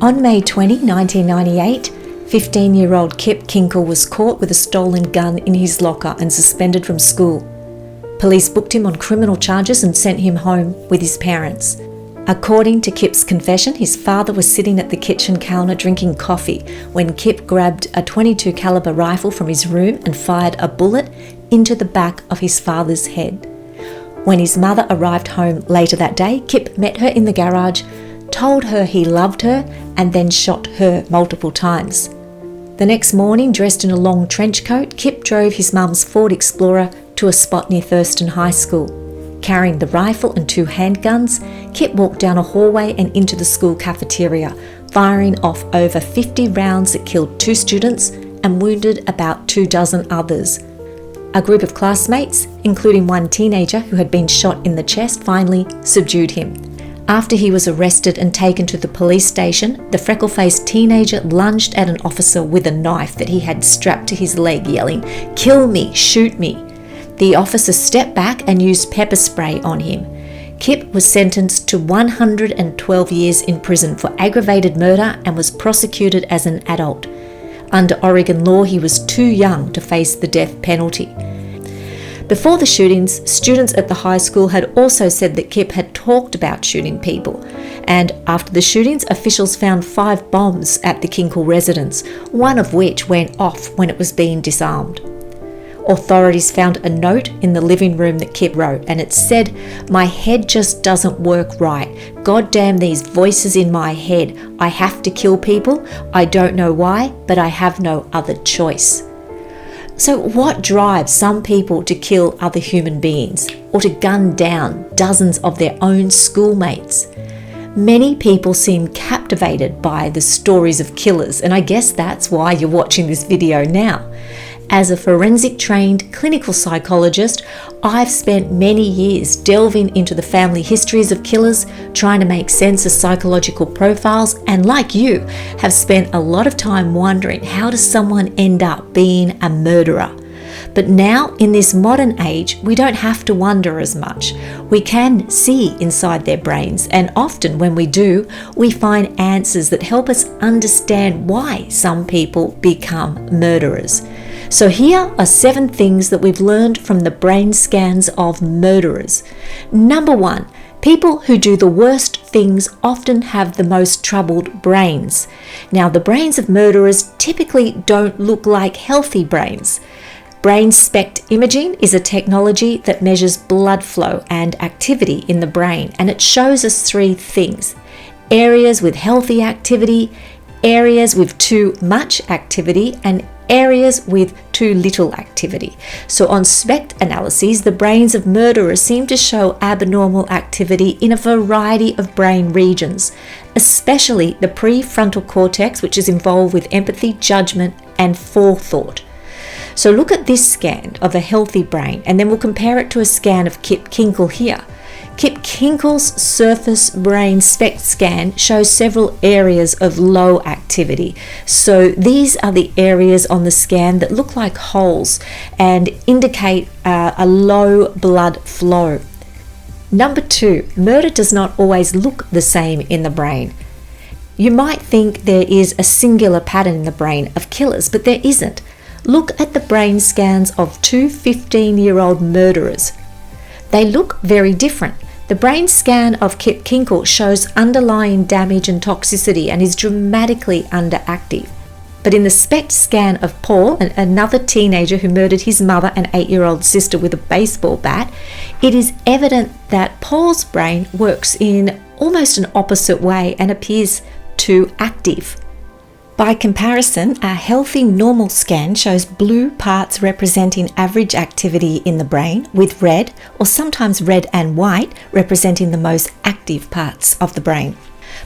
On May 20, 1998, 15-year-old Kip Kinkel was caught with a stolen gun in his locker and suspended from school. Police booked him on criminal charges and sent him home with his parents. According to Kip's confession, his father was sitting at the kitchen counter drinking coffee when Kip grabbed a .22 caliber rifle from his room and fired a bullet into the back of his father's head. When his mother arrived home later that day, Kip met her in the garage, told her he loved her, and then shot her multiple times. The next morning, dressed in a long trench coat, Kip drove his mum's Ford Explorer to a spot near Thurston High School. Carrying the rifle and 2 handguns, Kip walked down a hallway and into the school cafeteria, firing off over 50 rounds that killed 2 students and wounded about 24 others. A group of classmates, including one teenager who had been shot in the chest, finally subdued him. After he was arrested and taken to the police station, the freckle-faced teenager lunged at an officer with a knife that he had strapped to his leg, yelling, "Kill me, shoot me." The officer stepped back and used pepper spray on him. Kip was sentenced to 112 years in prison for aggravated murder and was prosecuted as an adult. Under Oregon law, he was too young to face the death penalty. Before the shootings, students at the high school had also said that Kip had talked about shooting people. And after the shootings, officials found 5 bombs at the Kinkel residence, one of which went off when it was being disarmed. Authorities found a note in the living room that Kip wrote, and it said, "My head just doesn't work right. God damn these voices in my head. I have to kill people. I don't know why, but I have no other choice." So what drives some people to kill other human beings or to gun down dozens of their own schoolmates? Many people seem captivated by the stories of killers, and I guess that's why you're watching this video now. As a forensic trained clinical psychologist, I've spent many years delving into the family histories of killers, trying to make sense of psychological profiles, and like you, have spent a lot of time wondering, how does someone end up being a murderer? But now, in this modern age, we don't have to wonder as much. We can see inside their brains, and often when we do, we find answers that help us understand why some people become murderers. So here are 7 things that we've learned from the brain scans of murderers. Number 1, people who do the worst things often have the most troubled brains. Now, the brains of murderers typically don't look like healthy brains. Brain SPECT imaging is a technology that measures blood flow and activity in the brain, and it shows us 3 things: areas with healthy activity, areas with too much activity, and areas with too little activity. So on SPECT analyses, the brains of murderers seem to show abnormal activity in a variety of brain regions, especially the prefrontal cortex, which is involved with empathy, judgment, and forethought. So look at this scan of a healthy brain, and then we'll compare it to a scan of Kip Kinkel here. Kip Kinkel's surface brain SPECT scan shows several areas of low activity. So these are the areas on the scan that look like holes and indicate a low blood flow. Number 2, murder does not always look the same in the brain. You might think there is a singular pattern in the brain of killers, but there isn't. Look at the brain scans of 2 15-year-old murderers. They look very different. The brain scan of Kip Kinkel shows underlying damage and toxicity and is dramatically underactive. But in the SPECT scan of Paul, another teenager who murdered his mother and 8-year-old sister with a baseball bat, it is evident that Paul's brain works in almost an opposite way and appears too active. By comparison, a healthy normal scan shows blue parts representing average activity in the brain, with red, or sometimes red and white, representing the most active parts of the brain.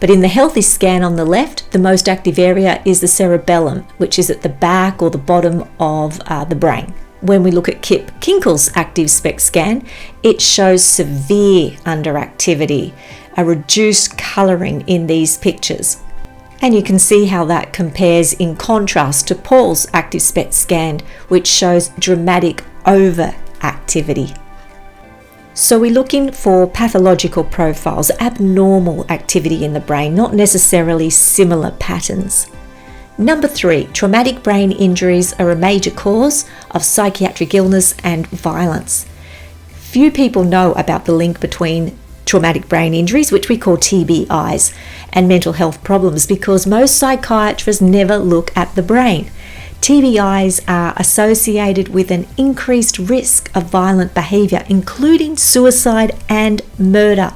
But in the healthy scan on the left, the most active area is the cerebellum, which is at the back or the bottom of the brain. When we look at Kip Kinkel's active SPECT scan, it shows severe underactivity, a reduced colouring in these pictures. And you can see how that compares in contrast to Paul's active SPECT scan, which shows dramatic overactivity. So we're looking for pathological profiles, abnormal activity in the brain, not necessarily similar patterns. Number 3, traumatic brain injuries are a major cause of psychiatric illness and violence. Few people know about the link between traumatic brain injuries, which we call TBIs, and mental health problems because most psychiatrists never look at the brain. TBIs are associated with an increased risk of violent behaviour, including suicide and murder.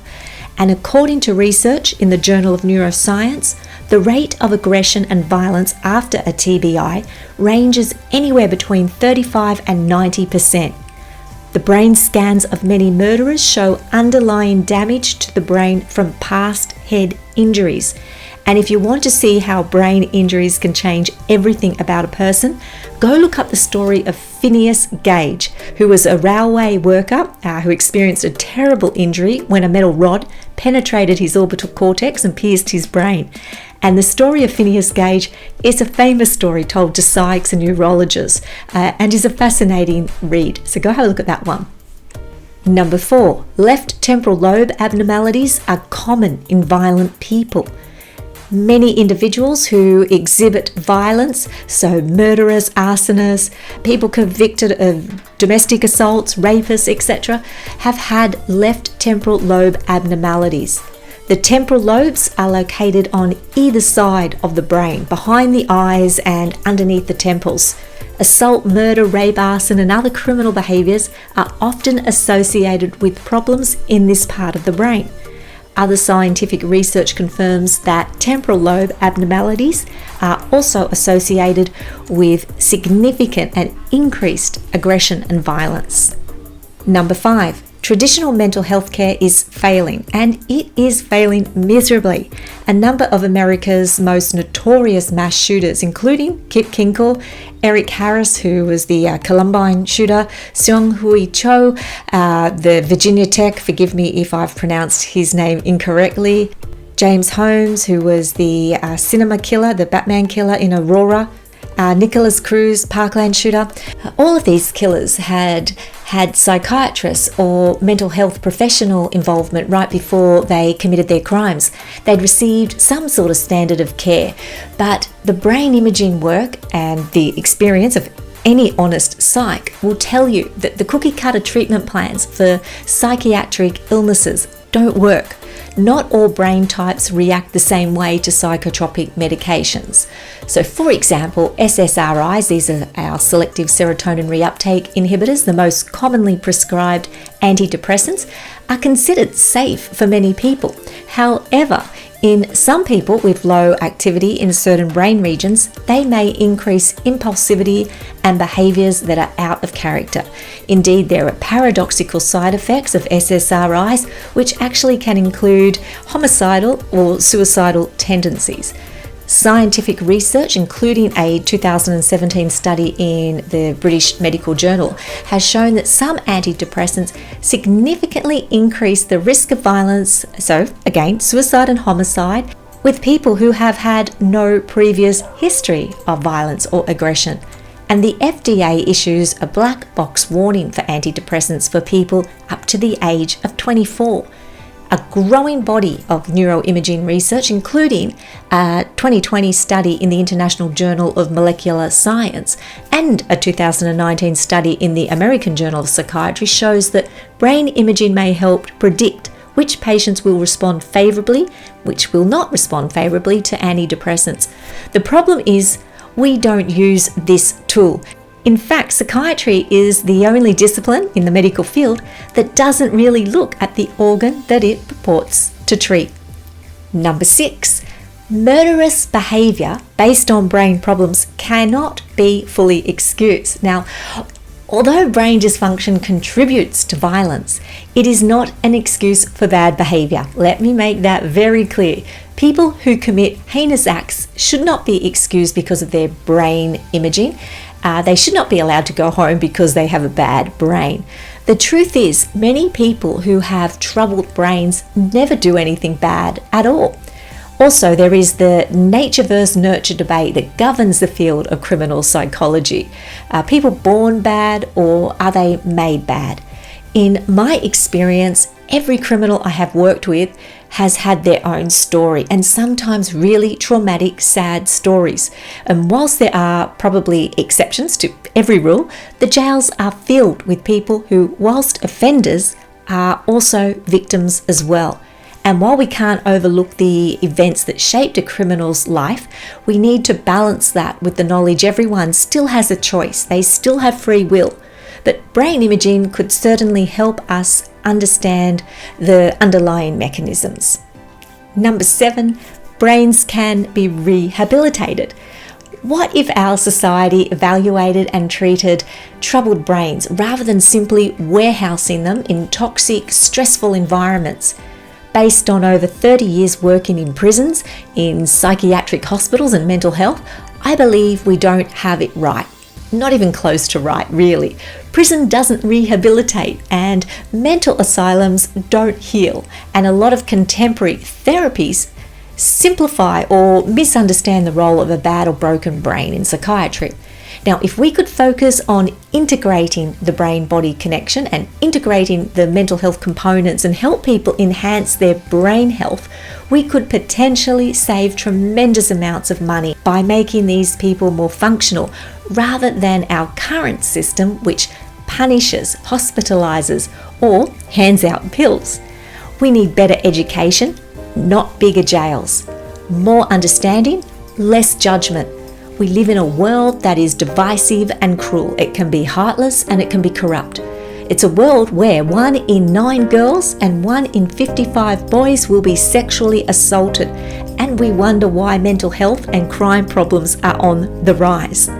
And according to research in the Journal of Neuroscience, the rate of aggression and violence after a TBI ranges anywhere between 35 and 90%. The brain scans of many murderers show underlying damage to the brain from past head injuries. And if you want to see how brain injuries can change everything about a person, go look up the story of Phineas Gage, who was a railway worker who experienced a terrible injury when a metal rod penetrated his orbital cortex and pierced his brain. And the story of Phineas Gage is a famous story told to psychs and neurologists and is a fascinating read. So go have a look at that one. Number 4, left temporal lobe abnormalities are common in violent people. Many individuals who exhibit violence, so murderers, arsonists, people convicted of domestic assaults, rapists, etc., have had left temporal lobe abnormalities. The temporal lobes are located on either side of the brain, behind the eyes and underneath the temples. Assault, murder, rape, arson, and other criminal behaviours are often associated with problems in this part of the brain. Other scientific research confirms that temporal lobe abnormalities are also associated with significant and increased aggression and violence. Number 5, traditional mental health care is failing, and it is failing miserably. A number of America's most notorious mass shooters, including Kip Kinkel, Eric Harris, who was the Columbine shooter, Seung Hui Cho, the Virginia Tech, forgive me if I've pronounced his name incorrectly, James Holmes, who was the cinema killer, the Batman killer in Aurora, Nicholas Cruz, Parkland shooter. All of these killers had psychiatrists or mental health professional involvement right before they committed their crimes. They'd received some sort of standard of care, but the brain imaging work and the experience of any honest psych will tell you that the cookie-cutter treatment plans for psychiatric illnesses don't work. Not all brain types react the same way to psychotropic medications. So for example, SSRIs, these are our selective serotonin reuptake inhibitors, the most commonly prescribed antidepressants, are considered safe for many people. However, in some people with low activity in certain brain regions, they may increase impulsivity and behaviours that are out of character. Indeed, there are paradoxical side effects of SSRIs, which actually can include homicidal or suicidal tendencies. Scientific research, including a 2017 study in the British Medical Journal, has shown that some antidepressants significantly increase the risk of violence, so again, suicide and homicide, with people who have had no previous history of violence or aggression. And the FDA issues a black box warning for antidepressants for people up to the age of 24. A growing body of neuroimaging research, including a 2020 study in the International Journal of Molecular Science and a 2019 study in the American Journal of Psychiatry, shows that brain imaging may help predict which patients will respond favourably, which will not respond favourably to antidepressants. The problem is we don't use this tool. In fact, psychiatry is the only discipline in the medical field that doesn't really look at the organ that it purports to treat. Number 6, murderous behaviour based on brain problems cannot be fully excused. Now, although brain dysfunction contributes to violence, it is not an excuse for bad behaviour. Let me make that very clear. People who commit heinous acts should not be excused because of their brain imaging. They should not be allowed to go home because they have a bad brain. The truth is, many people who have troubled brains never do anything bad at all. Also, there is the nature versus nurture debate that governs the field of criminal psychology. Are people born bad or are they made bad? In my experience, every criminal I have worked with has had their own story, and sometimes really traumatic, sad stories. And whilst there are probably exceptions to every rule, the jails are filled with people who, whilst offenders, are also victims as well. And while we can't overlook the events that shaped a criminal's life, we need to balance that with the knowledge everyone still has a choice. They still have free will. But brain imaging could certainly help us understand the underlying mechanisms. Number 7, brains can be rehabilitated. What if our society evaluated and treated troubled brains rather than simply warehousing them in toxic, stressful environments? Based on over 30 years working in prisons, in psychiatric hospitals and mental health, I believe we don't have it right. Not even close to right, really. Prison doesn't rehabilitate and mental asylums don't heal. And a lot of contemporary therapies simplify or misunderstand the role of a bad or broken brain in psychiatry. Now, if we could focus on integrating the brain-body connection and integrating the mental health components and help people enhance their brain health, we could potentially save tremendous amounts of money by making these people more functional rather than our current system, which punishes, hospitalizes, or hands out pills. We need better education, not bigger jails. More understanding, less judgment. We live in a world that is divisive and cruel. It can be heartless and it can be corrupt. It's a world where 1 in 9 girls and 1 in 55 boys will be sexually assaulted, and we wonder why mental health and crime problems are on the rise.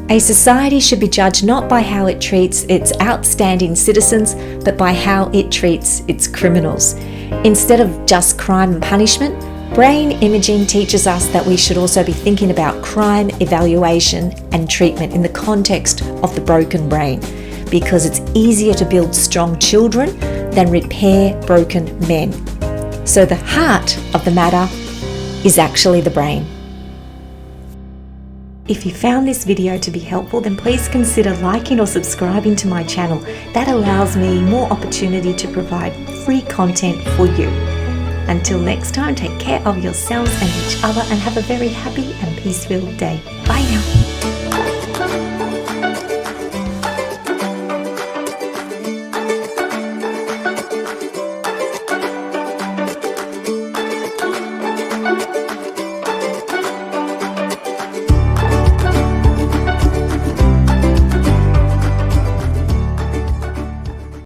A society should be judged not by how it treats its outstanding citizens, but by how it treats its criminals. Instead of just crime and punishment, brain imaging teaches us that we should also be thinking about crime evaluation and treatment in the context of the broken brain, because it's easier to build strong children than repair broken men. So the heart of the matter is actually the brain. If you found this video to be helpful, then please consider liking or subscribing to my channel. That allows me more opportunity to provide free content for you. Until next time, take care of yourselves and each other and have a very happy and peaceful day. Bye now.